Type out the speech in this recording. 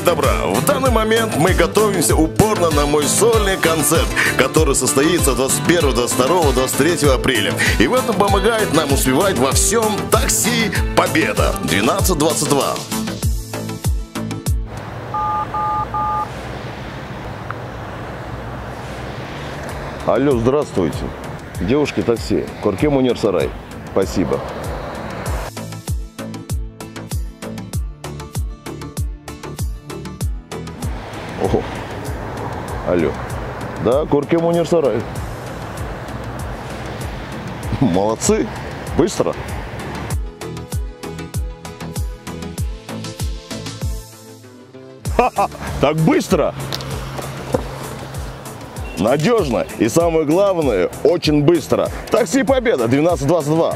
добра! В данный момент мы готовимся упорно на мой сольный концерт, который состоится 21, 22, 23 апреля. И в этом помогает нам успевать во всем такси «Победа» 1222. Алло, здравствуйте. Девушки такси. Корке Мунир Сарай. Спасибо. О, алло. Да, Корке Мунир Сарай. Молодцы. Быстро. Ха-ха, так быстро. Надежно и самое главное, очень быстро. Такси «Победа» 1222.